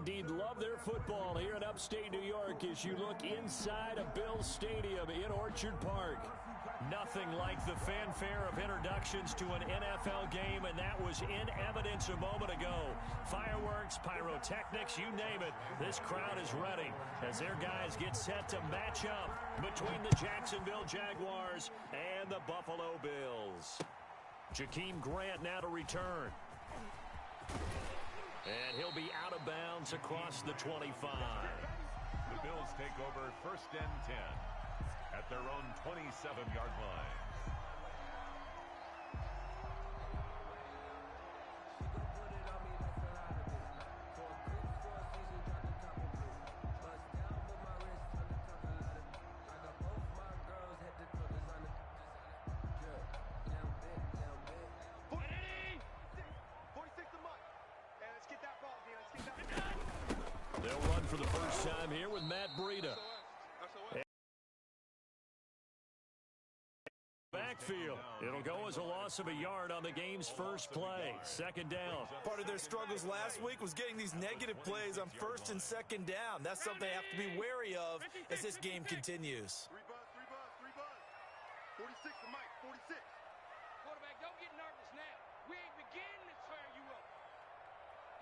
indeed love their football here in upstate New York as you look inside of Bills Stadium in Orchard Park. Nothing like the fanfare of introductions to an NFL game, and that was in evidence a moment ago. Fireworks, pyrotechnics, you name it. This crowd is ready as their guys get set to match up between the Jacksonville Jaguars and the Buffalo Bills. Jakeem Grant now to return. And he'll be out of bounds across the 25. The Bills take over 1st and 10 at their own 27-yard line. They'll run for the first time here with Matt Breida. Backfield. It'll go as a loss of a yard on the game's first play. 2nd down. Part of their struggles last week was getting these negative plays on 1st and 2nd down. That's something they have to be wary of as this game continues. 3 buzz. 46 to Mike, 46. Quarterback, don't get nervous now. We ain't beginning to tear you up.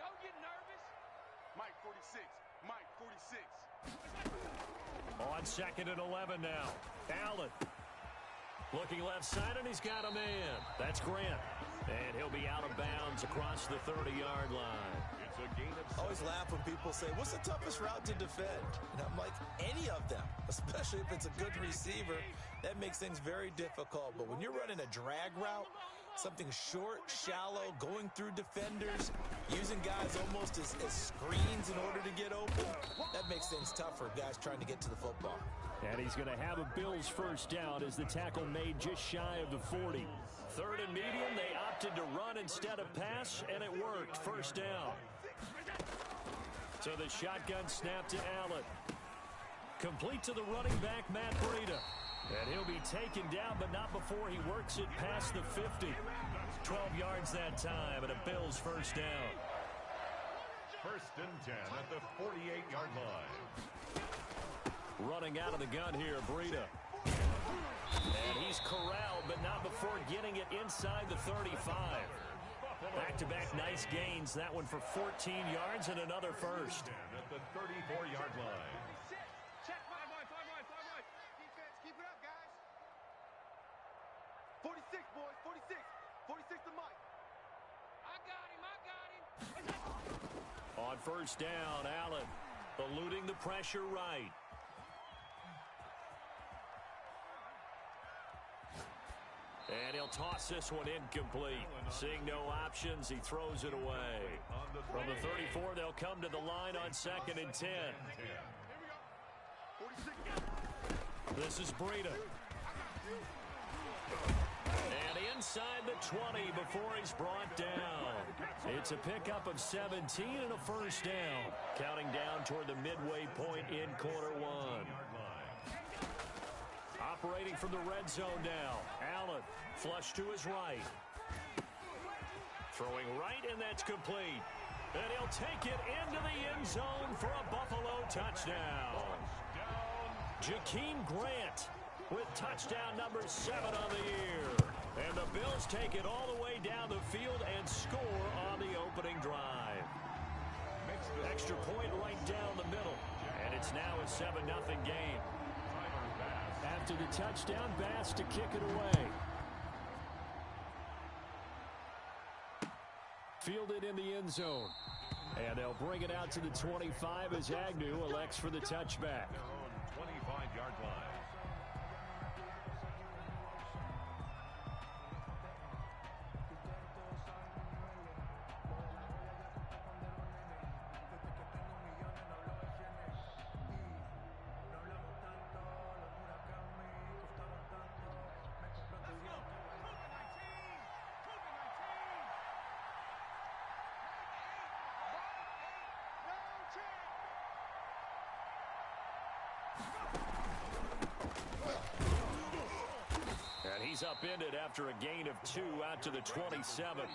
Don't get nervous. Mike, 46. Mike, 46. On 2nd and 11 now. Allen. Looking left side, and he's got a man. That's Grant. And he'll be out of bounds across the 30-yard line. It's a gain of 7. I always laugh when people say, what's the toughest route to defend? And I'm like, any of them, especially if it's a good receiver. That makes things very difficult. But when you're running a drag route, something short, shallow, going through defenders, using guys almost as screens in order to get open, that makes things tough for guys trying to get to the football. And he's going to have a Bills first down as the tackle made just shy of the 40. 3rd and medium, they opted to run instead of pass, and it worked. First down. So the shotgun snap to Allen. Complete to the running back, Matt Breida. And he'll be taken down, but not before he works it past the 50. 12 yards that time, and a Bills first down. 1st and 10 at the 48-yard line. Running out of the gun here, Breida. And he's corralled, but not before getting it inside the 35. Back-to-back nice gains. That one for 14 yards and another first. At the 34-yard line. Check 5 wide. Defense, keep it up, guys. 46, boys, 46. 46 to Mike. I got him. On first down, Allen eluding the pressure right. And he'll toss this one incomplete. Seeing no options, he throws it away. From the 34, they'll come to the line on 2nd and 10. This is Breida. And inside the 20 before he's brought down. It's a pickup of 17 and a first down. Counting down toward the midway point in quarter 1. Operating from the red zone now. Allen, flush to his right. Throwing right, and that's complete. And he'll take it into the end zone for a Buffalo touchdown. Jakeem Grant with touchdown number 7 on the year. And the Bills take it all the way down the field and score on the opening drive. Extra point right down the middle. And it's now a 7-0 game. After the touchdown, Bass to kick it away. Fielded in the end zone. And they'll bring it out to the 25 as Agnew elects for the touchback. 25-yard line. He's upended after a gain of 2 out to the 27.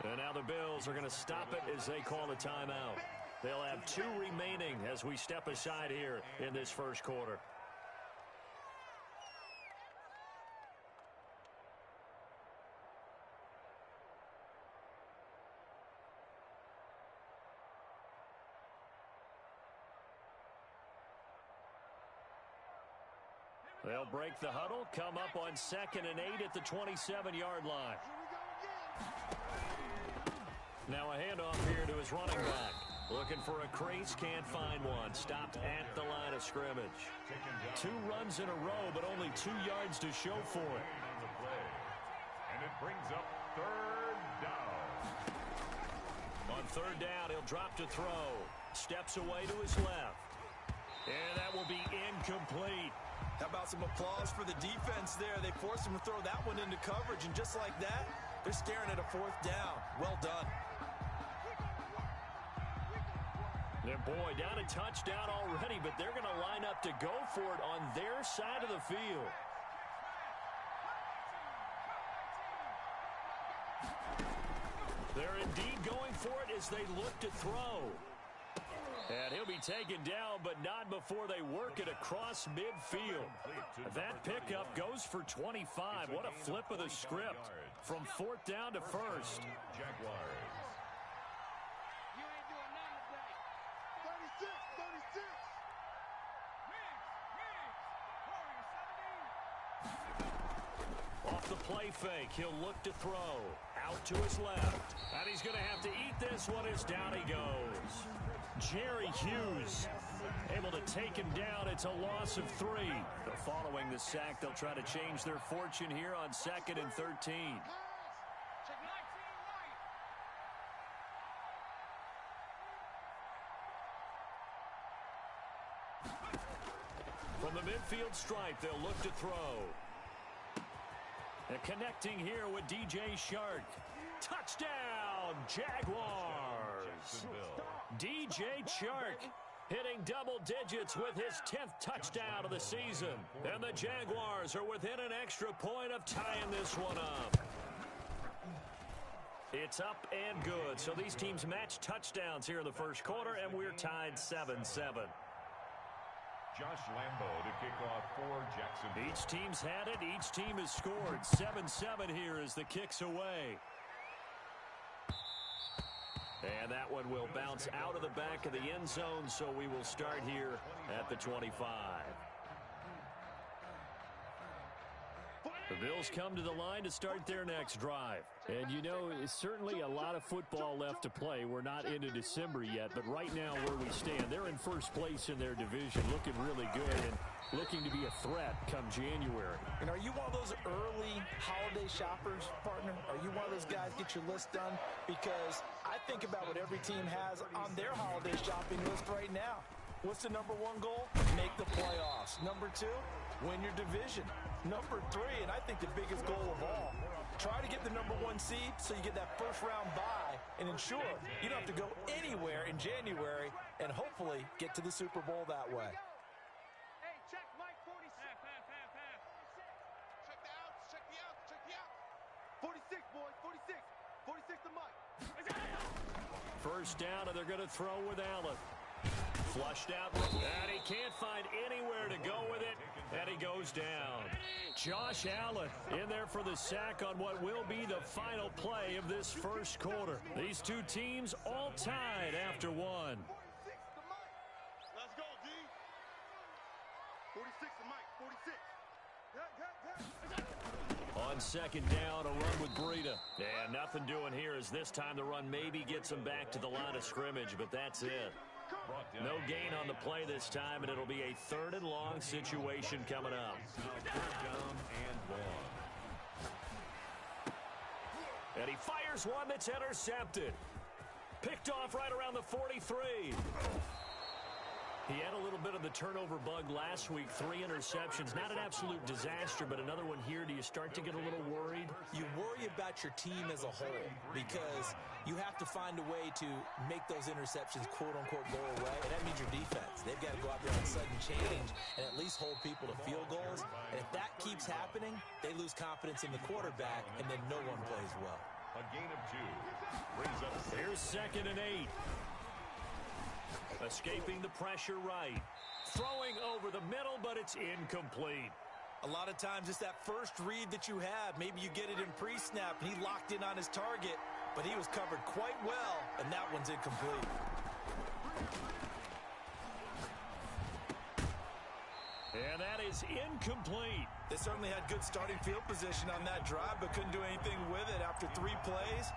And now the Bills are going to stop it as they call a timeout. They'll have 2 remaining as we step aside here in this first quarter. They'll break the huddle, come up on 2nd and 8 at the 27-yard line. Now a handoff here to his running back. Looking for a crease, can't find one. Stopped at the line of scrimmage. 2 runs in a row, but only 2 yards to show for it. And it brings up 3rd down. On 3rd down, he'll drop to throw. Steps away to his left. And that will be incomplete. How about some applause for the defense there? They forced him to throw that one into coverage, and just like that, they're staring at a 4th down. Well done. And boy, down a touchdown already, but they're going to line up to go for it on their side of the field. They're indeed going for it as they look to throw. And he'll be taken down, but not before they work it across midfield. That pickup goes for 25. What a flip of the script from 4th down to 1st. Jaguars. You ain't doing nothing today. 36, 36. Off the play fake, he'll look to throw. Out to his left. And he's going to have to eat this one as down he goes. Jerry Hughes able to take him down. It's a loss of 3. Following the sack, they'll try to change their fortune here on 2nd and 13. Check 19 right. From the midfield stripe, they'll look to throw. And connecting here with DJ Shark. Touchdown, Jaguars! DJ Shark hitting double digits with his 10th touchdown of the season. And the Jaguars are within an extra point of tying this one up. It's up and good. So these teams match touchdowns here in the first quarter, and we're tied 7-7. Josh Lambo to kick off for Jacksonville. Each team's had it. Each team has scored. 7-7 here as the kick's away. And that one will bounce out of the back of the end zone, so we will start here at the 25. The Bills come to the line to start their next drive. And, you know, it's certainly a lot of football left to play. We're not into December yet, but right now where we stand, they're in first place in their division, looking really good and looking to be a threat come January. And are you one of those early holiday shoppers, partner? Are you one of those guys get your list done? Because I think about what every team has on their holiday shopping list right now. What's the number 1 goal? Make the playoffs. Number 2, win your division. Number 3, and I think the biggest goal of all, try to get the number 1 seed so you get that first-round bye and ensure you don't have to go anywhere in January and hopefully get to the Super Bowl that way. Hey, check Mike 46. Half. Check the outs, check the outs, check the outs. 46, boys, 46. 46 to Mike. First down, and they're going to throw with Allen. Flushed out, and he can't find anywhere to go with it, and he goes down. Josh Allen in there for the sack on what will be the final play of this first quarter. These two teams all tied after 1. 46 to Mike. Let's go, D. 46 to Mike, 46. On 2nd down, a run with Breida. And nothing doing here as this time the run maybe gets him back to the line of scrimmage, but that's it. No gain on the play this time, and it'll be a 3rd and long situation coming up. 3rd down and 1. And he fires one that's intercepted. Picked off right around the 43. He had a little bit of the turnover bug last week. 3 interceptions. Not an absolute disaster, but another one here. Do you start to get a little worried? You worry about your team as a whole because you have to find a way to make those interceptions, quote-unquote, go away. And that means your defense. They've got to go out there on sudden change and at least hold people to field goals. And if that keeps happening, they lose confidence in the quarterback, and then no one plays well. A gain of 2. Brings up 6. Here's 2nd and 8. Escaping the pressure right. Throwing over the middle, but it's incomplete. A lot of times it's that first read that you have. Maybe you get it in pre-snap, and he locked in on his target, but he was covered quite well, and that one's incomplete. And that is incomplete. They certainly had good starting field position on that drive, but couldn't do anything with it after 3 plays.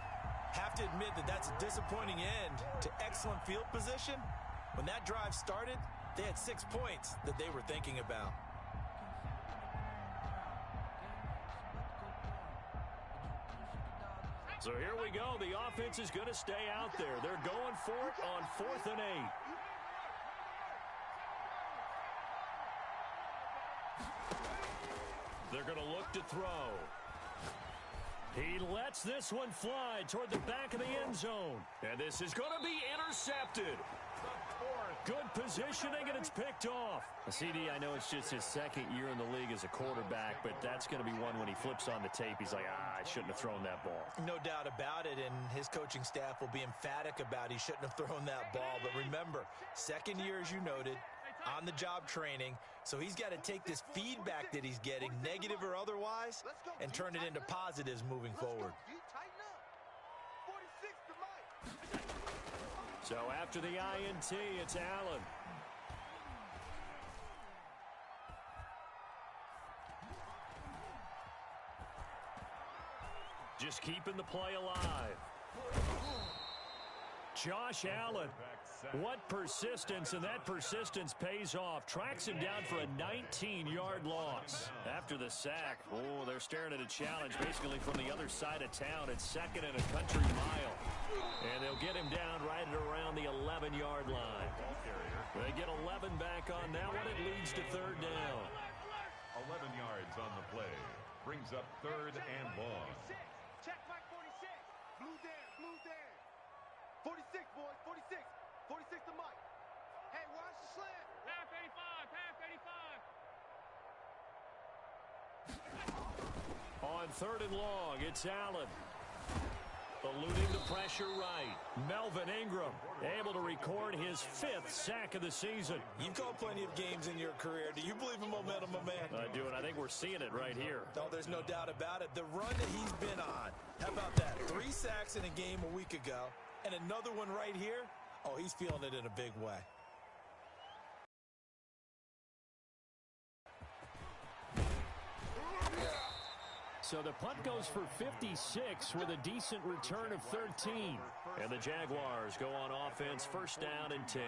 Have to admit that that's a disappointing end to excellent field position. When that drive started, they had 6 points that they were thinking about. So here we go. The offense is going to stay out there. They're going for it on 4th and 8. They're going to look to throw. He lets this one fly toward the back of the end zone. And this is going to be intercepted. Good positioning, and it's picked off. CD, I know it's just his 2nd year in the league as a quarterback, but that's going to be one when he flips on the tape. He's like, I shouldn't have thrown that ball. No doubt about it, and his coaching staff will be emphatic about he shouldn't have thrown that ball. But remember, 2nd year, as you noted, on-the-job training, so he's got to take this feedback that he's getting, negative or otherwise, and turn it into positives moving forward. So after the INT, it's Allen. Just keeping the play alive. Josh Allen. What persistence, and that persistence pays off. Tracks him down for a 19-yard loss. After the sack, they're staring at a challenge basically from the other side of town. It's 2nd and a country mile. And they'll get him down right at around the 11-yard line. They get 11 back on that one. It leads to 3rd down. 11 yards on the play. Brings up 3rd and long. Check back 46. Blue there. 46, boys, 46. 46 to Mike. Hey, watch the slant. Half 85. On 3rd and long, it's Allen. Eluding the pressure right. Melvin Ingram able to record his 5th sack of the season. You've called plenty of games in your career. Do you believe in momentum, my man? I do, and I think we're seeing it right here. No, there's no doubt about it. The run that he's been on. How about that? 3 sacks in a game a week ago, and another one right here. Oh, he's feeling it in a big way. So the punt goes for 56 with a decent return of 13. And the Jaguars go on offense, 1st down and 10.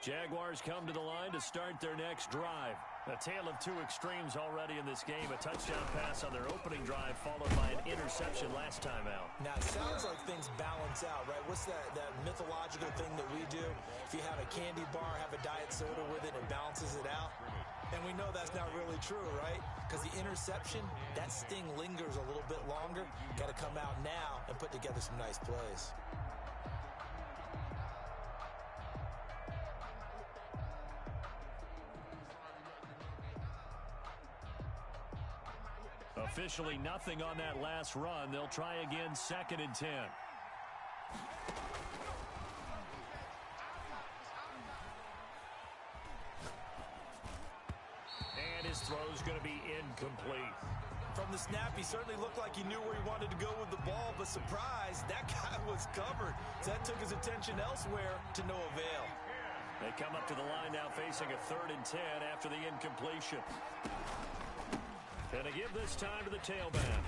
Jaguars come to the line to start their next drive. A tale of 2 extremes already in this game. A touchdown pass on their opening drive followed by an interception last time out. Now, it sounds like things balance out, right? What's that mythological thing that we do? If you have a candy bar, have a diet soda with it, it balances it out. And we know that's not really true, right? Because the interception, that sting lingers a little bit longer. Got to come out now and put together some nice plays. Officially nothing on that last run. They'll try again, 2nd and 10. And his throw's going to be incomplete. From the snap, he certainly looked like he knew where he wanted to go with the ball, but surprise, that guy was covered. So that took his attention elsewhere to no avail. They come up to the line now facing a 3rd and 10 after the incompletion. And to give this time to the tailback.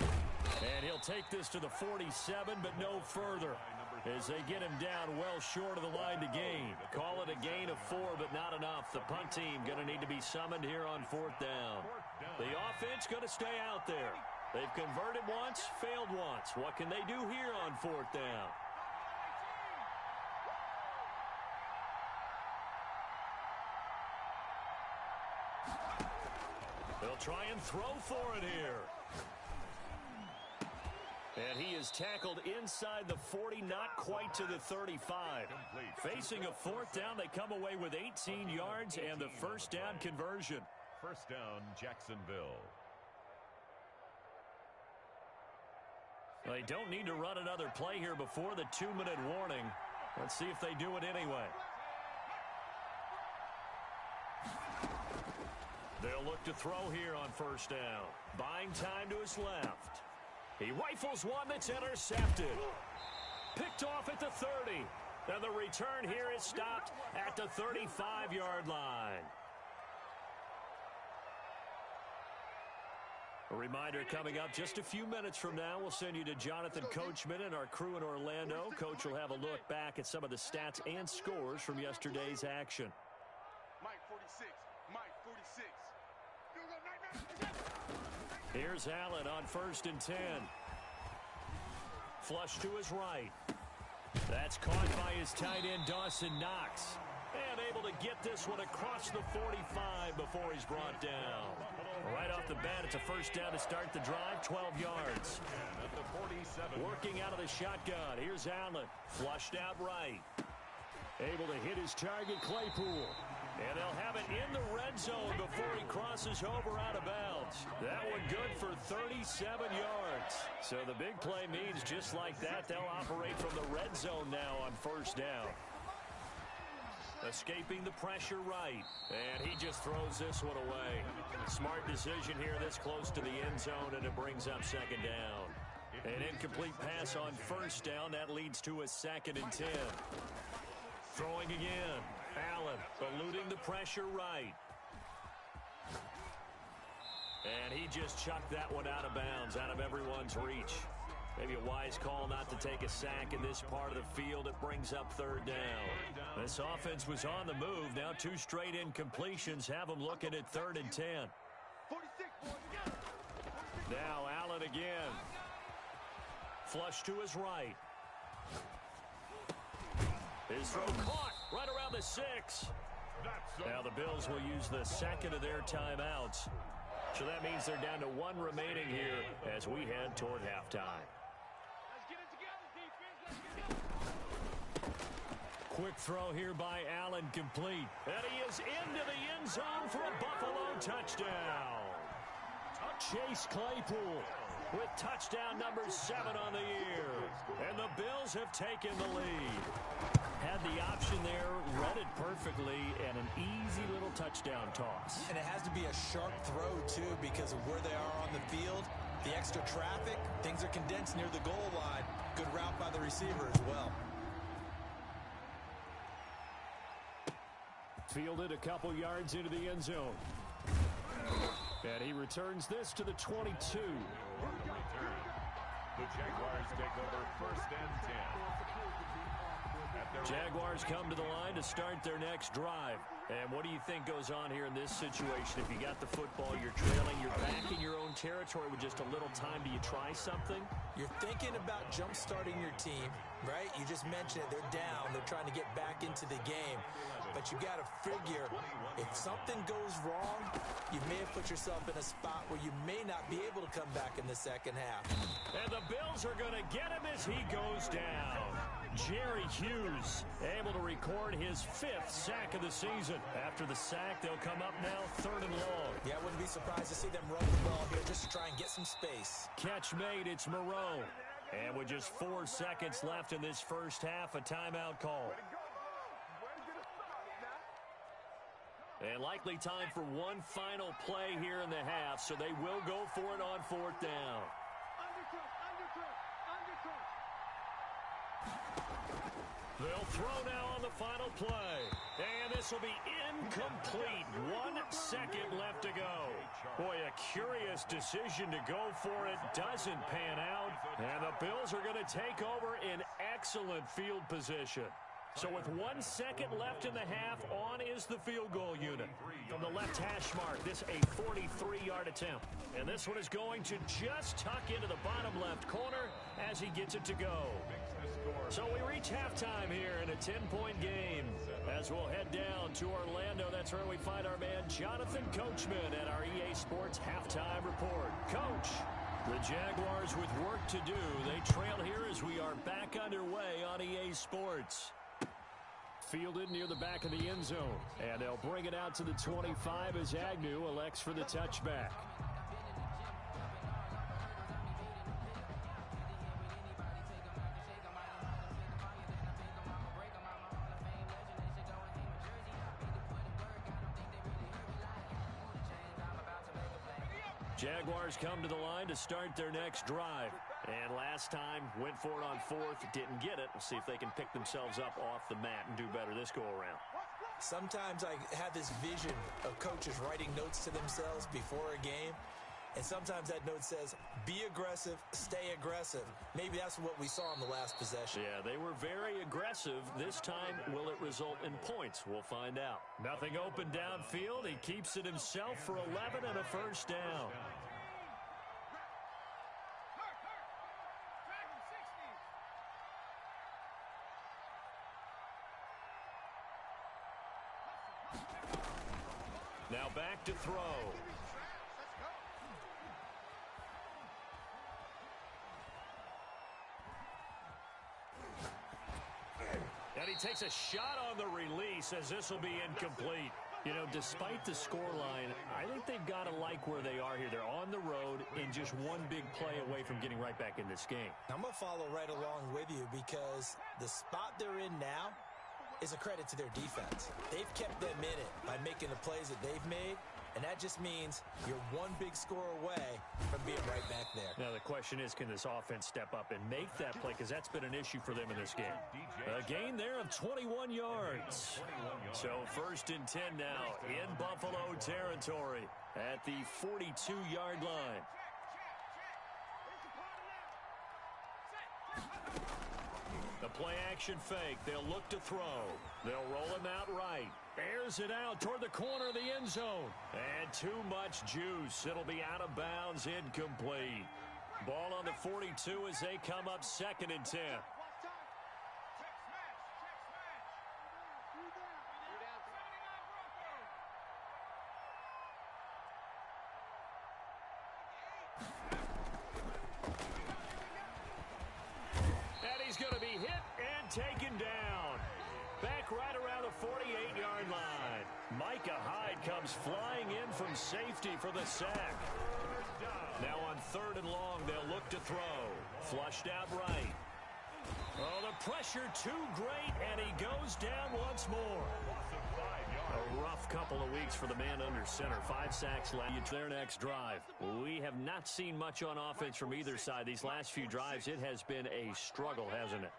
And he'll take this to the 47, but no further, as they get him down well short of the line to gain. Call it a gain of 4, but not enough. The punt team going to need to be summoned here on 4th down. The offense going to stay out there. They've converted once, failed once. What can they do here on 4th down? They'll try and throw for it here. And he is tackled inside the 40, not quite to the 35. Facing a fourth down, they come away with 18 yards and the first down conversion. First down, Jacksonville. They don't need to run another play here before the 2-minute warning. Let's see if they do it anyway. They'll look to throw here on first down. Buying time to his left. He rifles one that's intercepted. Picked off at the 30. And the return here is stopped at the 35-yard line. A reminder coming up just a few minutes from now, we'll send you to Jonathan Coachman and our crew in Orlando. Coach will have a look back at some of the stats and scores from yesterday's action. Mike 46. Mike 46. Here's Allen on 1st and 10. Flush to his right. That's caught by his tight end, Dawson Knox. And able to get this one across the 45 before he's brought down. Right off the bat, it's a first down to start the drive, 12 yards. At the 47. Working out of the shotgun. Here's Allen. Flushed out right. Able to hit his target, Claypool. And they'll have it in the red zone before he crosses over out of bounds. That one good for 37 yards. So the big play means just like that, they'll operate from the red zone now on first down. Escaping the pressure right. And he just throws this one away. Smart decision here this close to the end zone, and it brings up second down. An incomplete pass on first down. That leads to a 2nd and 10. Throwing again. Allen eluding the pressure right. And he just chucked that one out of bounds, out of everyone's reach. Maybe a wise call not to take a sack in this part of the field. It brings up 3rd down. This offense was on the move. Now 2 straight incompletions have them looking at 3rd and 10. 46, boys. Now Allen again. Flush to his right. His throw caught right around the 6. Now the Bills will use the 2nd of their timeouts. So that means they're down to 1 remaining here as we head toward halftime. Let's get it together, defense. Let's get it. Quick throw here by Allen, complete. And he is into the end zone for a Buffalo touchdown. Chase Claypool with touchdown number 7 on the year. And the Bills have taken the lead. Had the option there, read it perfectly, and an easy little touchdown toss. And it has to be a sharp throw, too, because of where they are on the field. The extra traffic, things are condensed near the goal line. Good route by the receiver as well. Fielded a couple yards into the end zone. And he returns this to the 22. The Jaguars take over 1st and 10. Jaguars come to the line to start their next drive. And what do you think goes on here in this situation? If you got the football, you're trailing, you're back in your own territory with just a little time. Do you try something? You're thinking about jump-starting your team, right? You just mentioned it. They're down. They're trying to get back into the game. But you got to figure, if something goes wrong, you may have put yourself in a spot where you may not be able to come back in the second half. And the Bills are going to get him as he goes down. Jerry Hughes able to record his 5th sack of the season. After the sack, they'll come up now 3rd and long. Yeah, I wouldn't be surprised to see them run the ball here just to try and get some space. Catch made, it's Moreau. And with just 4 seconds left in this first half, a timeout call. And likely time for one final play here in the half, so they will go for it on 4th down. They'll throw now on the final play. And this will be incomplete. 1 second left to go. Boy, a curious decision to go for it. Doesn't pan out. And the Bills are going to take over in excellent field position. So with 1 second left in the half, on is the field goal unit. From the left hash mark, this a 43-yard attempt. And this one is going to just tuck into the bottom left corner as he gets it to go. So we reach halftime here in a 10-point game. As we'll head down to Orlando, that's where we find our man Jonathan Coachman at our EA Sports Halftime Report. Coach. The Jaguars with work to do. They trail here as we are back underway on EA Sports. Fielded near the back of the end zone. And they'll bring it out to the 25 as Agnew elects for the touchback. Jaguars come to the line to start their next drive. And last time, went for it on fourth, didn't get it. We'll see if they can pick themselves up off the mat and do better this go-around. Sometimes I have this vision of coaches writing notes to themselves before a game. And sometimes that note says, be aggressive, stay aggressive. Maybe that's what we saw in the last possession. Yeah, they were very aggressive. This time, will it result in points? We'll find out. Nothing open downfield. He keeps it himself for 11 and a first down. Now back to throw. And he takes a shot on the release as this will be incomplete. You know, despite the scoreline, I think they've got to like where they are here. They're on the road and just one big play away from getting right back in this game. I'm going to follow right along with you because the spot they're in now is a credit to their defense. They've kept them in it by making the plays that they've made, and that just means you're one big score away from being right back there. Now, the question is, can this offense step up and make that play? Because that's been an issue for them in this game. A gain there of 21 yards. So 1st and 10 now in Buffalo territory at the 42-yard line. The play-action fake. They'll look to throw. They'll roll him out right. Airs it out toward the corner of the end zone. And too much juice. It'll be out of bounds, incomplete. Ball on the 42 as they come up 2nd and 10. Taken down. Back right around the 48-yard line. Micah Hyde comes flying in from safety for the sack. Now on 3rd and long, they'll look to throw. Flushed out right. Oh, the pressure too great, and he goes down once more. A rough couple of weeks for the man under center. 5 sacks left. Their next drive. We have not seen much on offense from either side. These last few drives, it has been a struggle, hasn't it?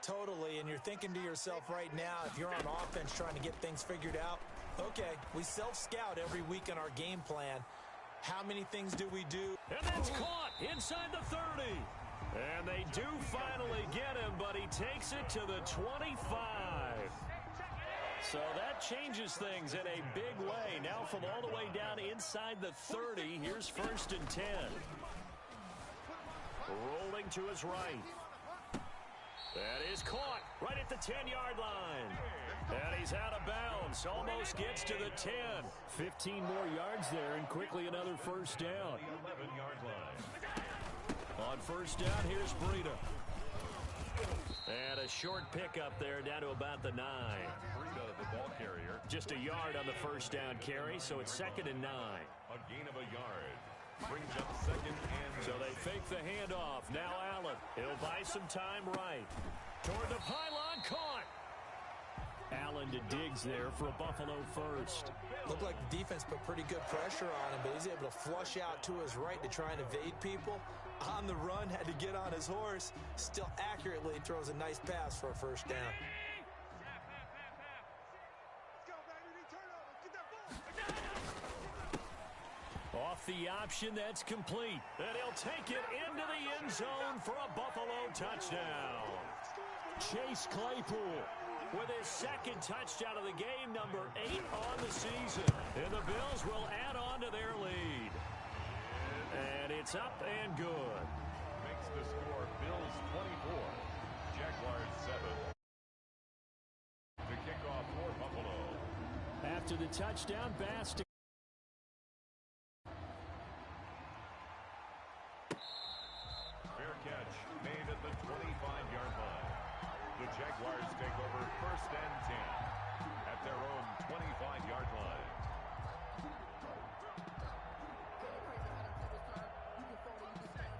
Totally, and you're thinking to yourself right now, if you're on offense trying to get things figured out, okay, we self-scout every week in our game plan. How many things do we do? And that's caught inside the 30. And they do finally get him, but he takes it to the 25. So that changes things in a big way. Now from all the way down inside the 30, here's 1st and 10. Rolling to his right. That is caught right at the 10-yard line. And he's out of bounds. Almost gets to the 10. 15 more yards there, and quickly another first down. 11-yard line. On first down, here's Breida. And a short pickup there down to about the 9. Breida, the ball carrier. Just a yard on the first down carry, so it's 2nd and 9. A gain of a yard. Brings up 2nd and... So they fake the handoff. Now Allen. He'll buy some time right. Toward the pylon, caught. Allen to Diggs there for a Buffalo first. Looked like the defense put pretty good pressure on him, but he's able to flush out to his right to try and evade people. On the run, had to get on his horse. Still accurately throws a nice pass for a first down. Off the option, that's complete. And he'll take it into the end zone for a Buffalo touchdown. Chase Claypool with his 2nd touchdown of the game, number 8 on the season. And the Bills will add on to their lead. And it's up and good. Makes the score Bills 24, Jaguars 7. To kick off for Buffalo. After the touchdown, Bass the 25-yard line. The Jaguars take over 1st and 10 at their own 25-yard line.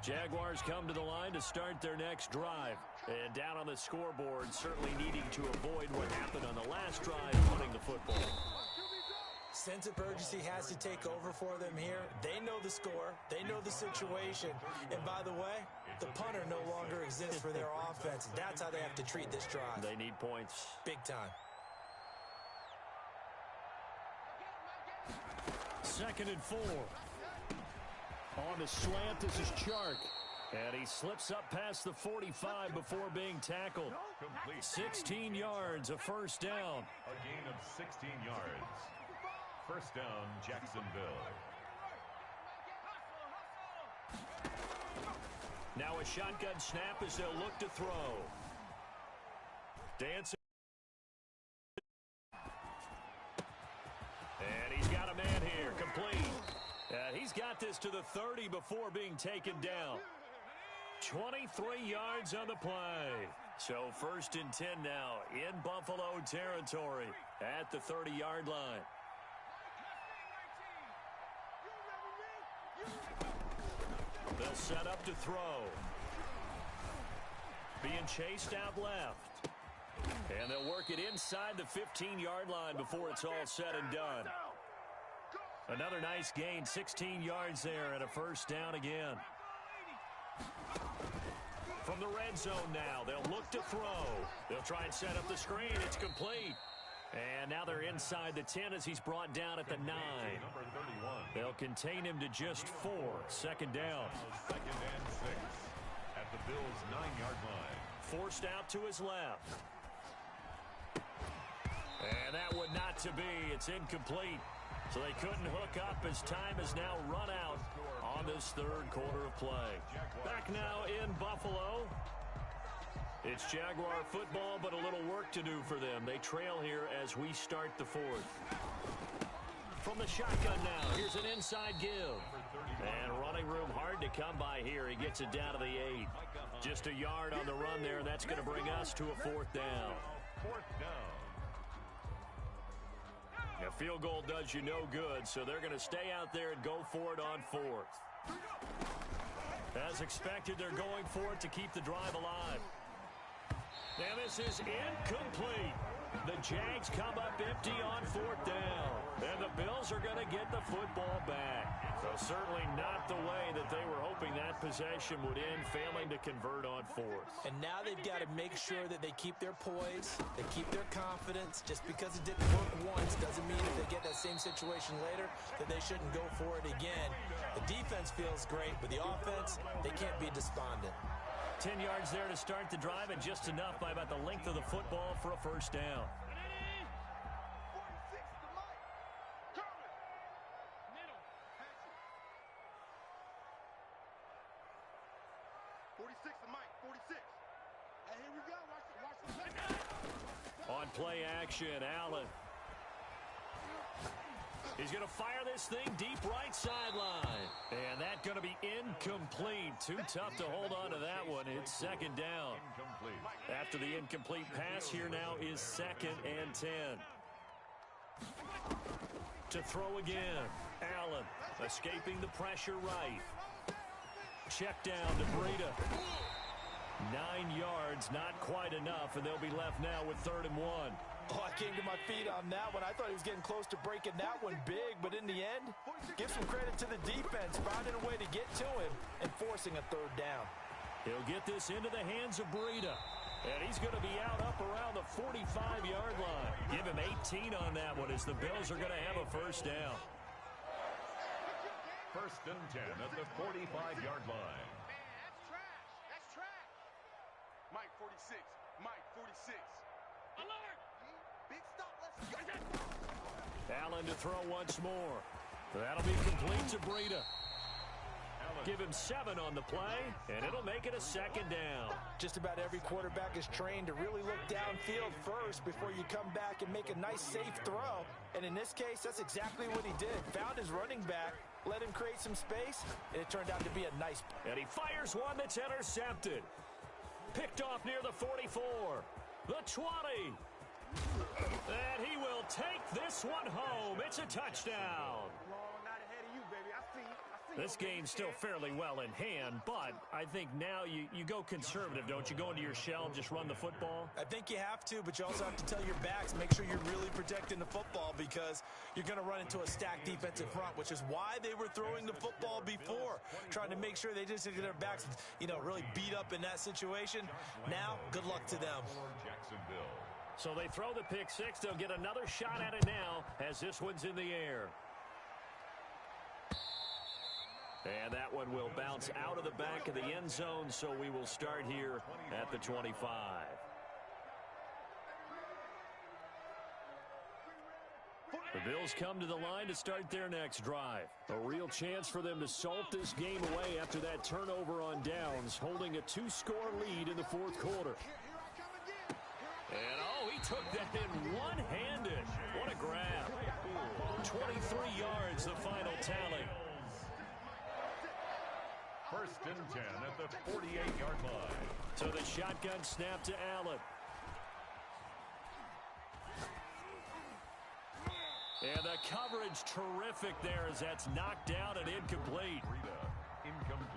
Jaguars come to the line to start their next drive. And down on the scoreboard, certainly needing to avoid what happened on the last drive, punting the football. Sense of urgency has to take over for them here. They know the score. They know the situation. And by the way, the punter no longer exists for their offense. That's how they have to treat this drive. They need points. Big time. 2nd and 4. On the slant, this is Chark. And he slips up past the 45 before being tackled. Complete. 16 yards, a first down. A gain of 16 yards. First down, Jacksonville. Now a shotgun snap as they'll look to throw. Dancing. And he's got a man here, complete. He's got this to the 30 before being taken down. 23 yards on the play. So 1st and 10 now in Buffalo territory at the 30-yard line. They'll set up to throw. Being chased out left. And they'll work it inside the 15-yard line before it's all said and done. Another nice gain, 16 yards there and a first down again. From the red zone now, they'll look to throw. They'll try and set up the screen. It's complete. And now they're inside the 10 as he's brought down at the 9. Number 31. They'll contain him to just 4. 2nd down. 2nd and 6 at the Bills' 9-yard line. Forced out to his left. And that would not to be. It's incomplete. So they couldn't hook up as time has now run out on this 3rd quarter of play. Back now in Buffalo. It's Jaguar football, but a little work to do for them. They trail here as we start the 4th. From the shotgun now, here's an inside give. And running room hard to come by here. He gets it down to the 8. Just a yard on the run there, and that's going to bring us to a 4th down. 4th down. A field goal does you no good, so they're going to stay out there and go for it on 4th. As expected, they're going for it to keep the drive alive. And this is incomplete. The Jags come up empty on 4th down. And the Bills are going to get the football back. So certainly not the way that they were hoping that possession would end, failing to convert on 4th. And now they've got to make sure that they keep their poise, they keep their confidence. Just because it didn't work once doesn't mean if they get that same situation later that they shouldn't go for it again. The defense feels great, but the offense, they can't be despondent. 10 yards there to start the drive, and just enough by about the length of the football for a first down. 46 to Mike, 46. Hey, here we go. Watch the On play action, Allen. He's going to fire this thing deep right sideline. And that's going to be incomplete. Too tough to hold on to that one. It's 2nd down. Incomplete. After the incomplete pass, here now is 2nd and 10. To throw again. Allen escaping the pressure right. Check down to Breida. 9 yards, not quite enough, and they'll be left now with 3rd and 1. Oh, I came to my feet on that one. I thought he was getting close to breaking that one big, but in the end, give some credit to the defense, finding a way to get to him and forcing a 3rd down. He'll get this into the hands of Breida, and he's going to be out up around the 45-yard line. Give him 18 on that one as the Bills are going to have a first down. 1st and 10 at the 45-yard line. Man, that's trash. That's trash. Mike, 46. Mike, 46. Alert! Big stop. Let's go. Allen to throw once more. That'll be complete to Breida. Give him 7 on the play, and it'll make it a 2nd down. Just about every quarterback is trained to really look downfield first before you come back and make a nice, safe throw. And in this case, that's exactly what he did. Found his running back, let him create some space, and it turned out to be a nice play. And he fires one that's intercepted. Picked off near the 44. The 20. And he will take this one home. It's a touchdown. This game's still fairly well in hand, but I think now you go conservative, don't you? Go into your shell and just run the football? I think you have to, but you also have to tell your backs, make sure you're really protecting the football because you're going to run into a stacked defensive front, which is why they were throwing the football before, trying to make sure they just get their backs, really beat up in that situation. Now, good luck to them. So they throw the pick six. They'll get another shot at it now as this one's in the air. And that one will bounce out of the back of the end zone, so we will start here at the 25. The Bills come to the line to start their next drive. A real chance for them to salt this game away after that turnover on downs, holding a 2-score lead in the fourth quarter. And, he took that in one-handed. What a grab. 23 yards, the final tally. First and 10 at the 48-yard line. So the shotgun snap to Allen. And the coverage terrific there as that's knocked down and incomplete.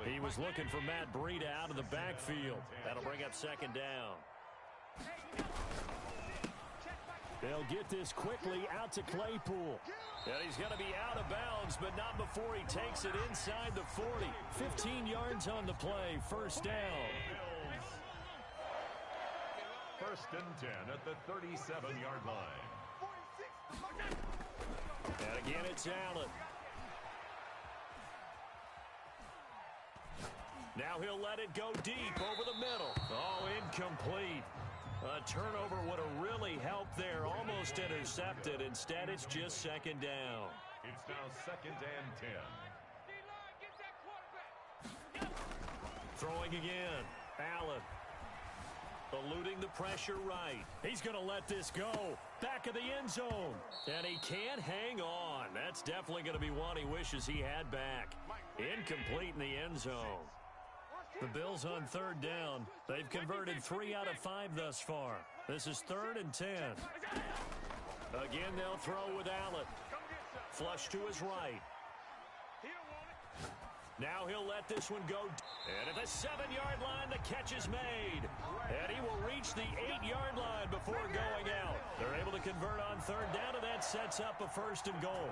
He was looking for Matt Breida out of the backfield. That'll bring up second down. They'll get this quickly out to Claypool. And he's going to be out of bounds, but not before he takes it inside the 40. 15 yards on the play, first down. First and 10 at the 37-yard line. And again, it's Allen. Now he'll let it go deep over the middle. Oh, incomplete. A turnover would have really helped there. Almost intercepted. Instead, it's just second down. It's now second and 10. Throwing again. Allen. Eluding the pressure right. He's going to let this go. Back of the end zone. And he can't hang on. That's definitely going to be one he wishes he had back. Incomplete in the end zone. The Bills on third down. They've converted 3 out of 5 thus far. This is 3rd and 10. Again, they'll throw with Allen. Flush to his right. Now he'll let this one go. And at the 7-yard line, the catch is made. And he will reach the 8-yard line before going out. They're able to convert on third down, and that sets up a 1st and goal.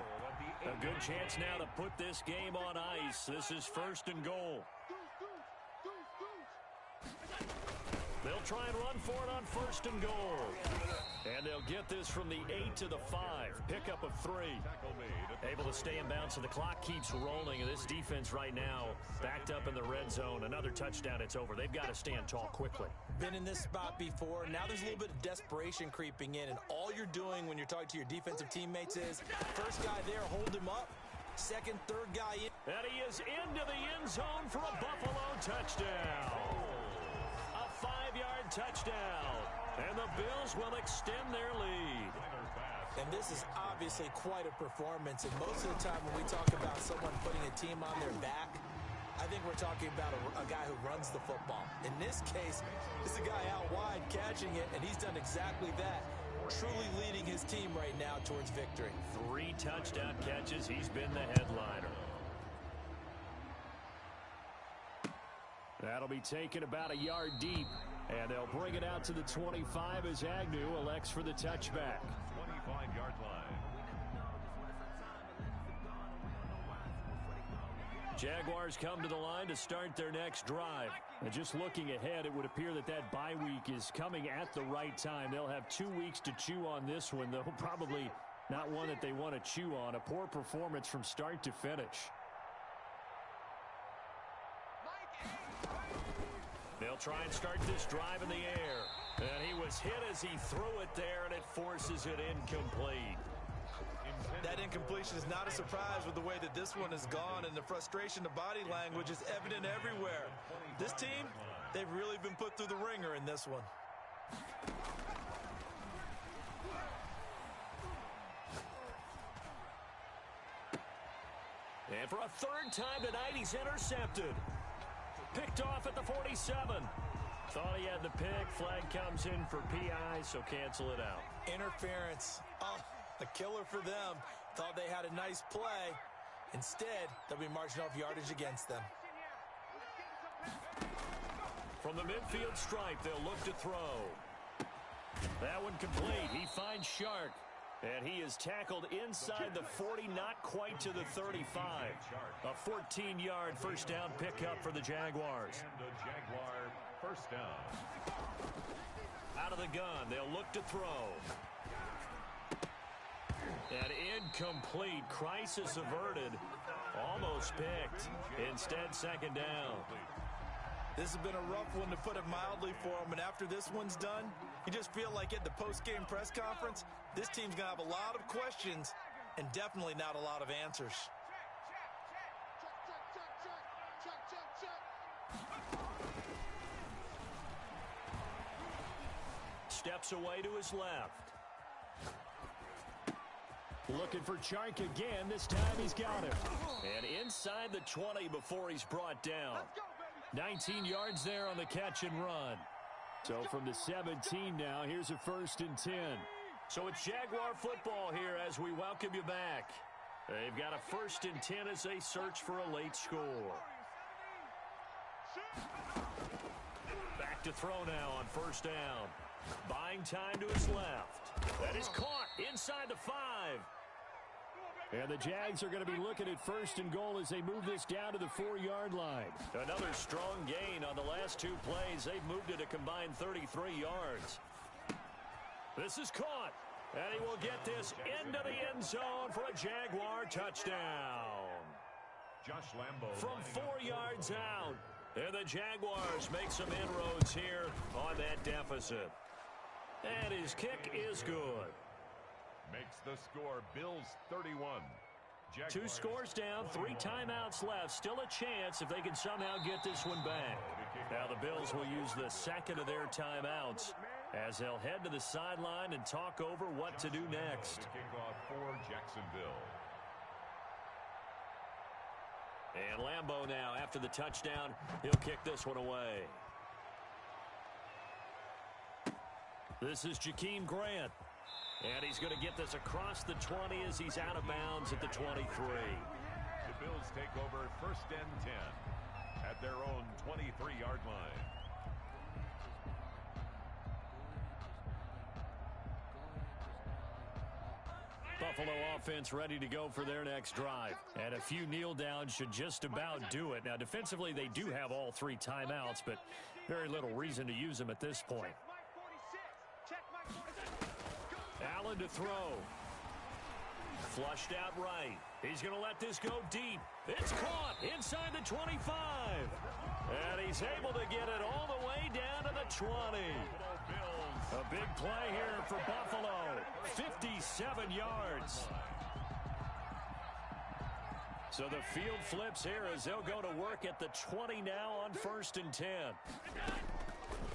A good chance now to put this game on ice. This is 1st and goal. They'll try and run for it on 1st and goal. And they'll get this from the 8 to the 5. Pickup of 3. Able to stay in bounds, so the clock keeps rolling. And this defense right now backed up in the red zone. Another touchdown, it's over. They've got to stand tall quickly. Been in this spot before. Now there's a little bit of desperation creeping in. And all you're doing when you're talking to your defensive teammates is, first guy there, hold him up. Second, third guy in. And he is into the end zone for a Buffalo touchdown. A 5-yard touchdown. And the Bills will extend their lead. And this is obviously quite a performance. And most of the time when we talk about someone putting a team on their back, I think we're talking about a guy who runs the football. In this case, this is a guy out wide catching it, and he's done exactly that. Truly leading his team right now towards victory. 3 touchdown catches. He's been the headliner. That'll be taken about a yard deep. And they'll bring it out to the 25 as Agnew elects for the touchback. 25-yard line. Jaguars come to the line to start their next drive. And just looking ahead, it would appear that that bye week is coming at the right time. They'll have 2 weeks to chew on this one, though probably not one that they want to chew on. A poor performance from start to finish. They'll try and start this drive in the air. And he was hit as he threw it there, and it forces it incomplete. That incompletion is not a surprise with the way that this one has gone, and the frustration, the body language is evident everywhere. This team, they've really been put through the ringer in this one. And for a 3rd time tonight, he's intercepted. Picked off at the 47. Thought he had the pick. Flag comes in for PI, so cancel it out. Interference. Oh, a killer for them. Thought they had a nice play. Instead, they'll be marching off yardage against them. From the midfield stripe, they'll look to throw. That one complete. He finds Shark. And he is tackled inside the 40, not quite to the 35. A 14-yard first down pickup for the Jaguars. And the Jaguar first down. Out of the gun, they'll look to throw. And incomplete. Crisis averted. Almost picked. Instead, second down. This has been a rough one, to put it mildly, for them. And after this one's done, you just feel like at the post-game press conference, this team's going to have a lot of questions and definitely not a lot of answers. Steps away to his left. Looking for Chark again. This time he's got him. And inside the 20 before he's brought down. 19 yards there on the catch and run. So from the 17 now, here's a 1st and 10. So it's Jaguar football here as we welcome you back. They've got a 1st and 10 as they search for a late score. Back to throw now on 1st down. Buying time to his left. That is caught inside the 5. And the Jags are going to be looking at 1st and goal as they move this down to the 4-yard line. Another strong gain on the last 2 plays. They've moved it a combined 33 yards. This is caught. And he will get this into the end zone for a Jaguar touchdown. Josh Lambo From 4 yards out. And the Jaguars make some inroads here on that deficit. And his kick is good. Makes the score Bills 31. Jaguars 2 scores down, 3 timeouts left. Still a chance if they can somehow get this one back. Now the Bills will use the second of their timeouts as they'll head to the sideline and talk over what to do next. Kickoff for Jacksonville. And Lambo now, after the touchdown, he'll kick this one away. This is Jakeem Grant. And he's going to get this across the 20 as he's out of bounds at the 23. The Bills take over 1st and 10 at their own 23-yard line. Buffalo offense ready to go for their next drive. And a few kneel downs should just about do it. Now, defensively, they do have all 3 timeouts, but very little reason to use them at this point. Allen to throw. Flushed out right. He's going to let this go deep. It's caught inside the 25. And he's able to get it all the way down to the 20. A big play here for Buffalo. 57 yards. So the field flips here as they'll go to work at the 20 now on 1st and 10.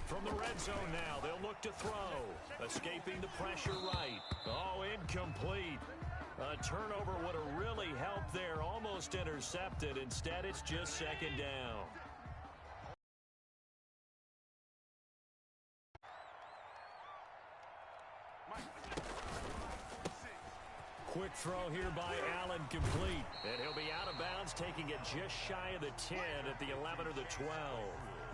From the red zone now, they'll look to throw. Escaping the pressure right. Oh, incomplete. A turnover would have really helped there. Almost intercepted. Instead, it's just second down. Quick throw here by Allen, complete. And he'll be out of bounds, taking it just shy of the 10 at the 11 or the 12.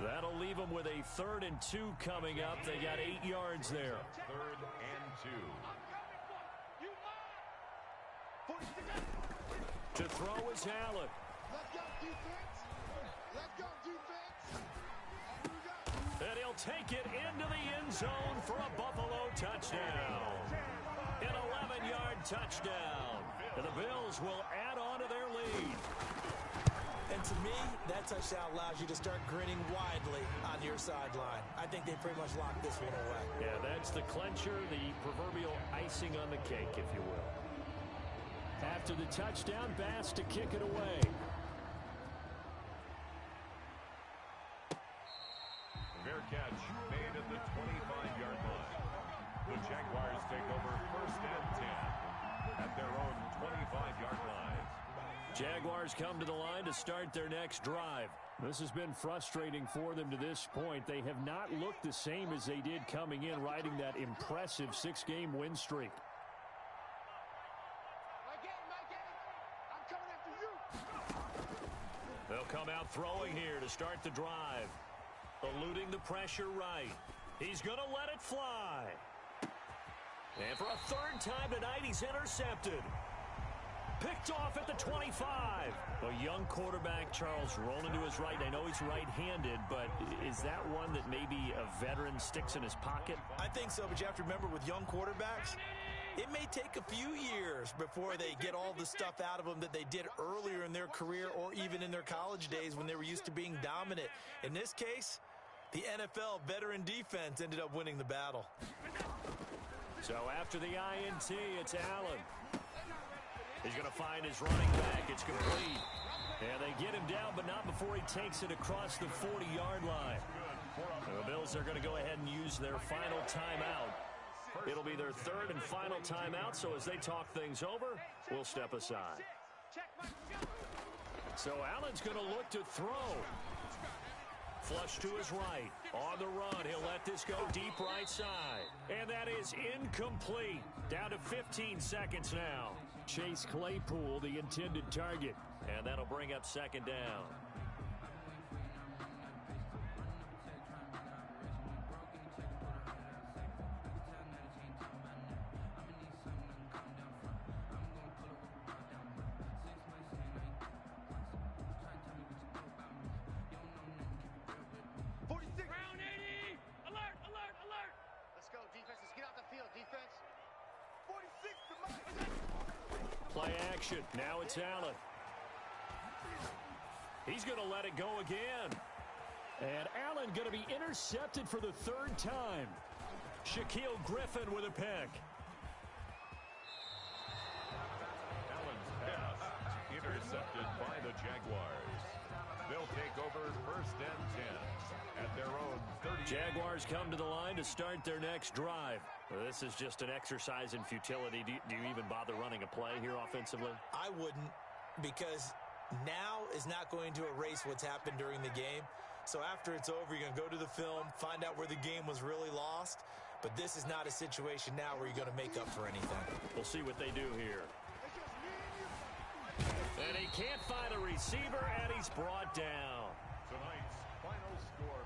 That'll leave them with a 3rd and 2 coming up. They got 8 yards there. 3rd and 2. To throw is Allen. Let's go, defense. Let's go, defense. And he'll take it into the end zone for a Buffalo touchdown. An 11-yard touchdown. And the Bills will add on to their lead. And to me, that touchdown allows you to start grinning widely on your sideline. I think they pretty much locked this one away. Yeah, that's the clincher, the proverbial icing on the cake, if you will. After the touchdown, Bass to kick it away. Fair catch made at the 25-yard line. The Jaguars take over 1st and 10 at their own 25-yard line. Jaguars come to the line to start their next drive. This has been frustrating for them to this point. They have not looked the same as they did coming in, riding that impressive 6-game win streak. I'm coming after you. They'll come out throwing here to start the drive. Eluding the pressure right. He's going to let it fly. And for a third time tonight, he's intercepted. Picked off at the 25. A young quarterback, Charles, rolling to his right. I know he's right-handed, but is that one that maybe a veteran sticks in his pocket? I think so, but you have to remember with young quarterbacks, it may take a few years before they get all the stuff out of them that they did earlier in their career or even in their college days when they were used to being dominant. In this case, the NFL veteran defense ended up winning the battle. So after the INT, it's Allen. He's going to find his running back. It's complete. And they get him down, but not before he takes it across the 40-yard line. The Bills are going to go ahead and use their final timeout. It'll be their third and final timeout, so as they talk things over, we'll step aside. So Allen's going to look to throw. Flush to his right. On the run, he'll let this go deep right side. And that is incomplete. Down to 15 seconds now. Chase Claypool, the intended target. And that'll bring up second down. Play action. Now it's Allen. He's going to let it go again. And Allen going to be intercepted for the third time. Shaquille Griffin with a pick. Allen's pass intercepted by the Jaguars. They'll take over first and 10 at their own 30. Jaguars come to the line to start their next drive. This is just an exercise in futility. Do you even bother running a play here offensively? I wouldn't, because now is not going to erase what's happened during the game. So after it's over, you're going to go to the film, find out where the game was really lost. But this is not a situation now where you're going to make up for anything. We'll see what they do here. And he can't find a receiver, and he's brought down. Tonight's final score